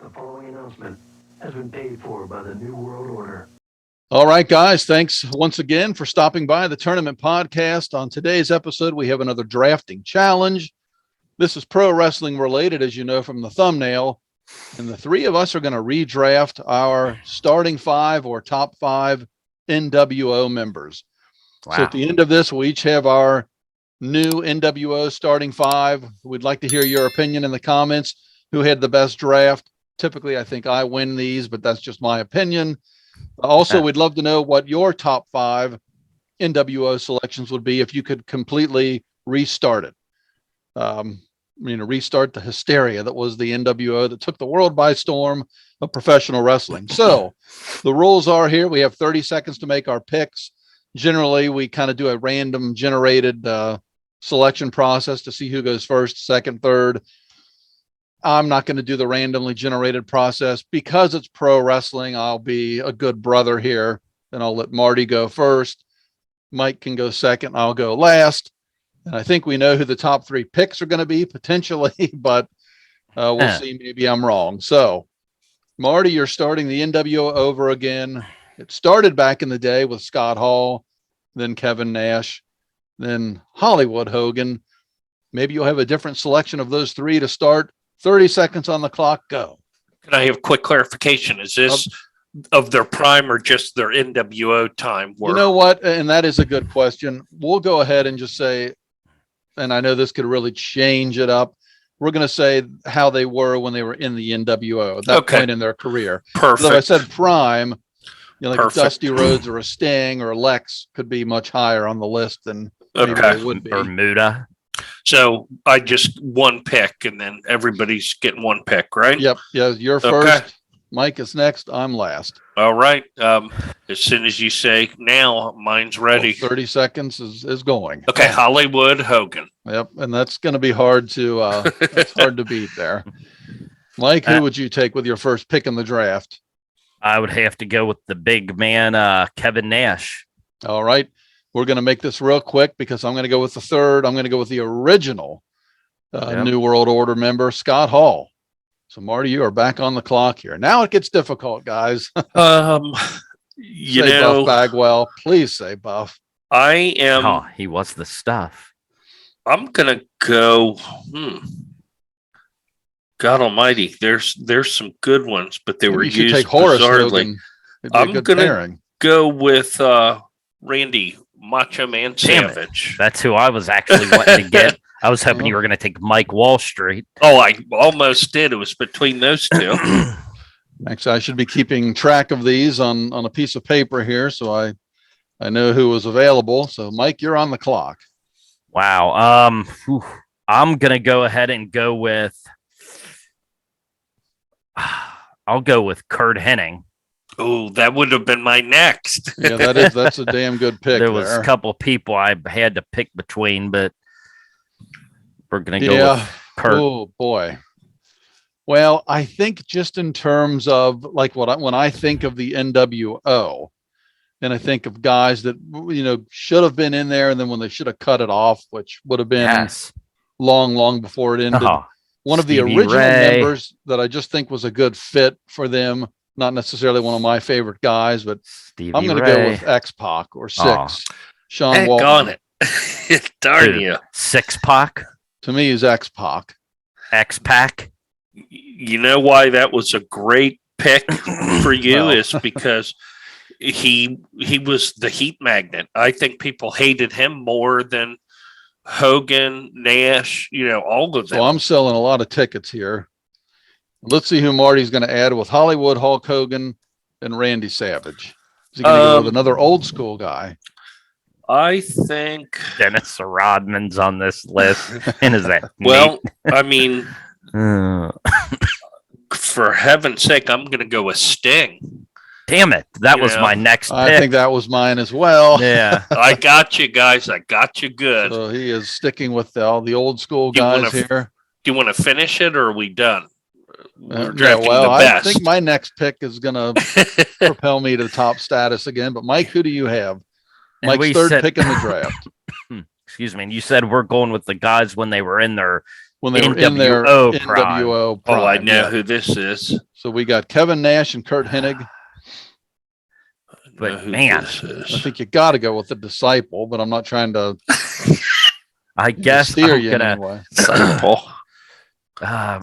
The following announcement has been paid for by the New World Order. All right, guys, thanks once again for stopping by the Tournament Podcast. On today's episode, we have another drafting challenge. This is pro wrestling related, as you know from the thumbnail. And the three of us are going to redraft our starting five or top five nWo members. Wow. So at the end of this, we'll each have our new nWo starting five. We'd like to hear your opinion in the comments. Who had the best draft? Typically, I think I win these, but that's just my opinion. Also, we'd love to know what your top five nWo selections would be if you could completely restart it. Restart the hysteria that was the nWo that took the world by storm of professional wrestling. So the rules are here. We have 30 seconds to make our picks. Generally, we kind of do a random generated selection process to see who goes first, second, third. I'm not going to do the randomly generated process because it's pro wrestling. I'll be a good brother here, and I'll let Marty go first. Mike can go second. I'll go last. And I think we know who the top three picks are going to be potentially, but we'll see. Maybe I'm wrong. So, Marty, you're starting the nWo over again. It started back in the day with Scott Hall, then Kevin Nash, then Hollywood Hogan. Maybe you'll have a different selection of those three to start. 30 seconds on the clock. Go. Can I have quick clarification? Is this of their prime or just their nWo time? You know what? And that is a good question. We'll go ahead and just say, and I know this could really change it up. We're going to say how they were when they were in the nWo at that point in their career. Perfect. So I said prime, like a Dusty Rhodes or a Sting or a Lex could be much higher on the list than maybe they would be. Bermuda. So I just one pick and then everybody's getting one pick, right? Yep. Yeah. You're first. Mike is next. I'm last. All right. As soon as you say now, mine's ready. Well, 30 seconds is going. Okay. Hollywood Hogan. Yep. And that's going to be hard to, it's hard to beat there. Mike, who would you take with your first pick in the draft? I would have to go with the big man, Kevin Nash. All right. We're going to make this real quick because I'm going to go with the third. I'm going to go with the original New World Order member, Scott Hall. So, Marty, you are back on the clock here. Now it gets difficult, guys. You say know, Buff Bagwell. Please say Buff. I am. Oh, he was the stuff. I'm going to go. God Almighty, there's some good ones, but they were used take Horace bizarrely. I'm going to go with Randy Macho Man Savage. That's who I was actually wanting to get. I was hoping you were going to take Mike Wall Street. Oh, I almost did. It was between those two. Actually, I should be keeping track of these on a piece of paper here, so I know who was available. So, Mike, you're on the clock. Wow. I'm going to go ahead and go with. I'll go with Kurt Hennig. Oh, that would have been my next. Yeah, that's a damn good pick. There was a couple of people I had to pick between, but we're going to go with Kurt. Oh, boy. Well, I think just in terms of like when I think of the nWo, and I think of guys that, should have been in there, and then when they should have cut it off, which would have been long before it ended. One of the original members that I just think was a good fit for them. Not necessarily one of my favorite guys, but I'm going to go with X-Pac or Six. Sean Waltman. On it. Darn you. Six-Pac? To me, is X-Pac. X-Pac? You know why that was a great pick for you is because he was the heat magnet. I think people hated him more than Hogan, Nash, all of them. So I'm selling a lot of tickets here. Let's see who Marty's going to add with Hollywood, Hulk Hogan, and Randy Savage. Is he going to go with another old school guy? I think Dennis Rodman's on this list. And is that well? I mean, for heaven's sake, I'm going to go with Sting. Damn it! That was my next pick. I think that was mine as well. Yeah, I got you guys. I got you good. So he is sticking with all the old school guys here. Do you want to finish it, or are we done? I think my next pick is going to propel me to top status again. But Mike, who do you have? Mike's third pick in the draft. Excuse me. And you said we're going with the guys when they were in their when they were in their NWO prime. NWO Oh, I prime, know yeah. who this is. So we got Kevin Nash and Kurt Hennig. But, Know who man, this is. I think you got to go with the Disciple, but I'm not trying to I guess steer I'm you in gonna. any way. Disciple.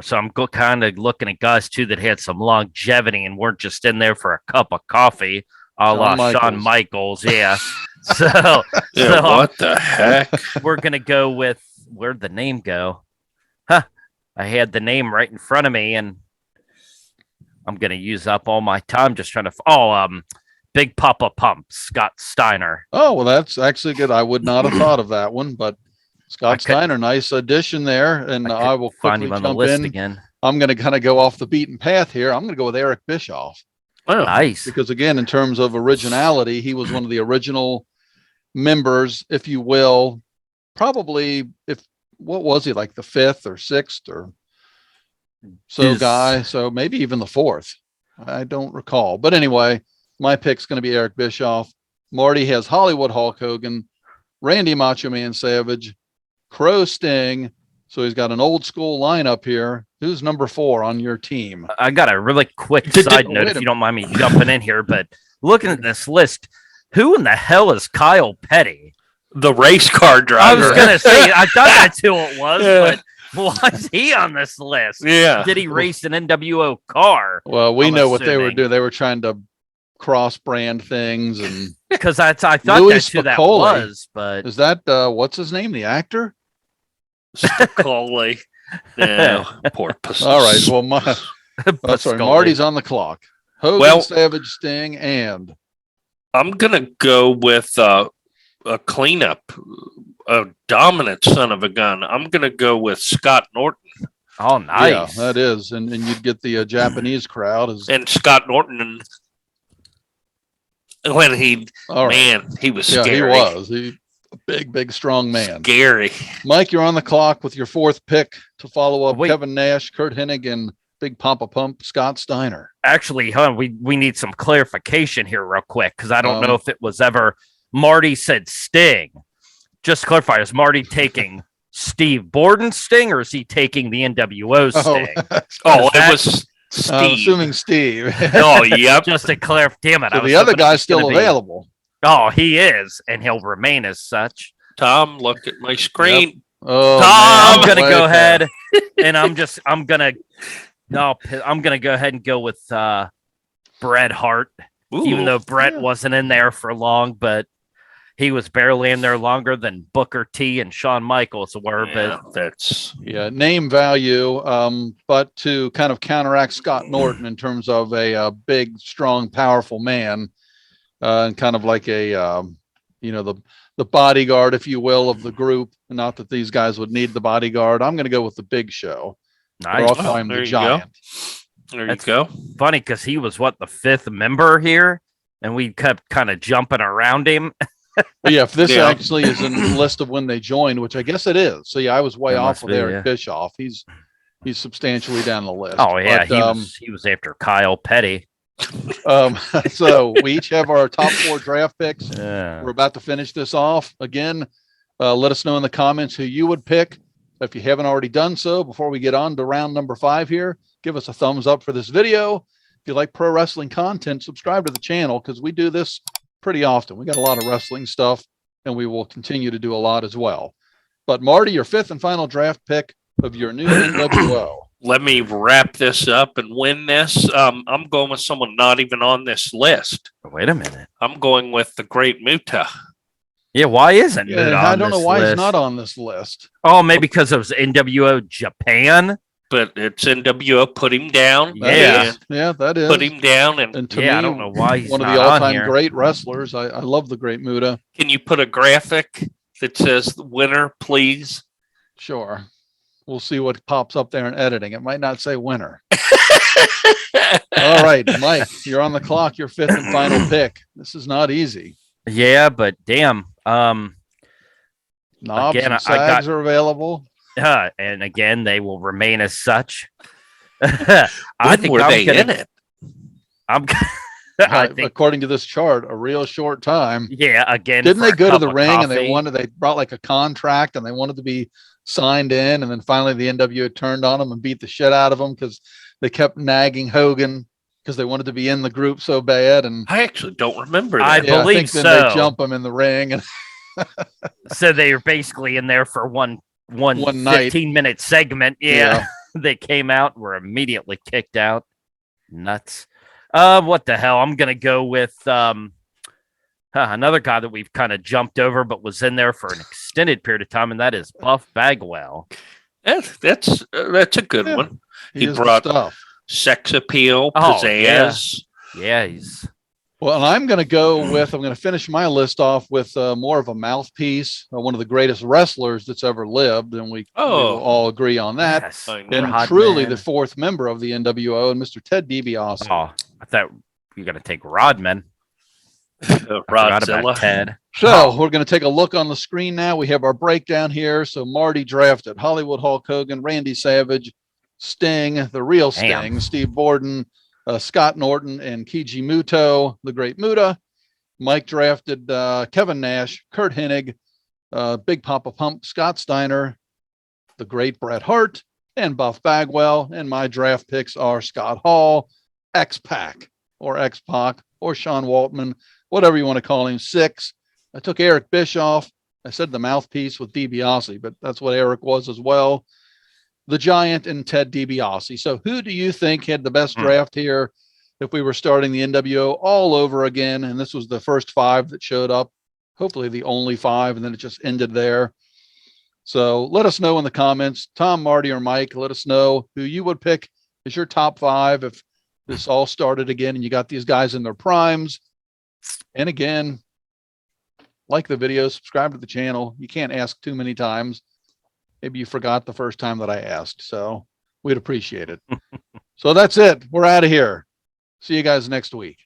So I'm kind of looking at guys too that had some longevity and weren't just in there for a cup of coffee, a la Shawn Michaels. Yeah. So, Yeah, what the heck? we're gonna go with where'd the name go? Huh? I had the name right in front of me, and I'm gonna use up all my time just trying to. Big Papa Pump, Scott Steiner. Oh, well, that's actually good. I would not have thought of that one, but Scott Steiner, nice addition there. And I will find quickly him on the jump list in. again. I'm going to kind of go off the beaten path here. I'm going to go with Eric Bischoff. Oh, Nice. Because again, in terms of originality, he was one of the original members, if you will. Probably, what was he, like the fifth or sixth or so guy? So maybe even the fourth. I don't recall. But anyway, my pick's going to be Eric Bischoff. Marty has Hollywood Hulk Hogan, Randy Macho Man Savage, Crow Sting. So he's got an old school lineup here. Who's number 4 on your team? I got a really quick side note, if you don't mind me jumping in here, but looking at this list, who in the hell is Kyle Petty? the race car driver. I was going to say, I thought that's who it was, but why is he on this list? Yeah. Did he race an NWO car? Well, we I'm know what they were assuming. doing. They were trying to cross brand things. And Because I thought Louis that's who that Spicoli. was, but is that, what's his name? The actor? Spicoli. No, porpoise. All right. Well, sorry, Pascoli. Marty's on the clock. Hogan, Well- Savage, Sting, and I'm gonna go with a cleanup, a dominant son of a gun. I'm gonna go with Scott Norton. Oh, nice. yeah, that is, and you'd get the Japanese crowd. And Scott Norton, when he All right. man, he was Yeah, scary. he was. A big, strong man. Scary. Mike, you're on the clock with your 4th pick to follow up Wait. Kevin Nash, Kurt Hennig, and Big Papa Pump, Scott Steiner. Actually, we need some clarification here real quick, because I don't Um, know if it was ever Marty said Sting. Just to clarify, is Marty taking Steve Borden's Sting, or is he taking the NWO Sting? Oh, that- it was Steve. I'm assuming Steve. Oh, yep. Just to clarify, damn it. I So was the other hoping it guy's was still gonna be- available. Oh, he is, and he'll remain as such. Tom, look at my screen. Oh, Tom, man, I'm gonna way go past. ahead, and I'm gonna go ahead and go with Bret Hart, even Ooh. though Bret wasn't in there for long, but he was barely in there longer than Booker T and Shawn Michaels were. Yeah, that's Yeah, name value, but to kind of counteract Scott Norton in terms of a big, strong, powerful man, and kind of like a, the bodyguard, if you will, of the group. Not that these guys would need the bodyguard. I'm going to go with the Big Show. Or Nice. I'll call him there the you go. Giant. there That's- you go. Funny because he was the 5th member here, and we kept kind of jumping around him. But yeah, if this Yeah. actually is in the list of when they joined, which I guess it is. So yeah, I was way It off must with be, Eric yeah. Bischoff. He's substantially down the list. Oh yeah, But, he was after Kyle Petty. So we each have our top 4 draft picks. Yeah. We're about to finish this off. Again, let us know in the comments who you would pick. If you haven't already done so, before we get on to round number 5 here, give us a thumbs up for this video. If you like pro wrestling content, subscribe to the channel, because we do this pretty often. We got a lot of wrestling stuff, and we will continue to do a lot as well. But Marty, your 5th and final draft pick of your new NWO. Let me wrap this up and win this. I'm going with someone not even on this list. Wait a minute. I'm going with the Great Muta. Yeah, why isn't it Yeah, on I don't know this why list? he's not on this list. Oh, maybe because it was NWO Japan. But it's NWO. Put him down. That Yeah. is. Yeah, that is. Put him down. And And to Yeah, me, I don't know why he's one of not the on all-time here. great wrestlers. I love the Great Muta. can you put a graphic that says winner, please? Sure. We'll see what pops up there in editing. It might not say winner. All right, Mike, you're on the clock. Your 5th and final pick. This is not easy. Yeah, but damn. Knobs Again, and I sags got- are available. And again, they will remain as such. I When think were I'm they gonna, in it? I'm. I think. According to this chart, a real short time. Yeah. Again, Didn't for they a go to cup the of ring and they coffee. brought like a contract and they wanted to be signed in, and then finally the NWO turned on them and beat the shit out of them because they kept nagging Hogan because they wanted to be in the group so bad. And I actually don't remember that. I believe think then so. they jump him in the ring, and So they were basically in there for one One night. 15-minute segment. Yeah. Yeah. They came out, were immediately kicked out. Nuts. What the hell? I'm gonna go with another guy that we've kind of jumped over, but was in there for an extended period of time, and that is Buff Bagwell. That's a good Yeah. one. he He is the brought stuff. sex appeal, Oh, pizzazz. Yeah, he's Well, and I'm going to finish my list off with more of a mouthpiece, one of the greatest wrestlers that's ever lived. And we will all agree on that. yes, I know. And Rodman. truly the fourth member of the NWO, and Mr. Ted DiBiase. Oh, I thought you were gonna take Rodman. I forgot about Rodzilla. Ted. So we're going to take a look on the screen now. We have our breakdown here. So Marty drafted Hollywood Hulk Hogan, Randy Savage, Sting, the real Sting, Damn. Steve Borden, Scott Norton, and Keiji Muto, the great Muta. Mike drafted Kevin Nash, Kurt Hennig, Big Papa Pump, Scott Steiner, the great Bret Hart, and Buff Bagwell. And my draft picks are Scott Hall, X-Pac or X-Pac or Sean Waltman, whatever you want to call him. 6. I took Eric Bischoff. I said the mouthpiece with DiBiase, but that's what Eric was as well. The Giant and Ted DiBiase. So who do you think had the best draft here if we were starting the NWO all over again? And this was the first 5 that showed up, hopefully the only 5, and then it just ended there. So let us know in the comments, Tom, Marty, or Mike, let us know who you would pick as your top 5 if this all started again and you got these guys in their primes. And again, like the video, subscribe to the channel. You can't ask too many times. Maybe you forgot the first time that I asked, so we'd appreciate it. So that's it. We're out of here. See you guys next week.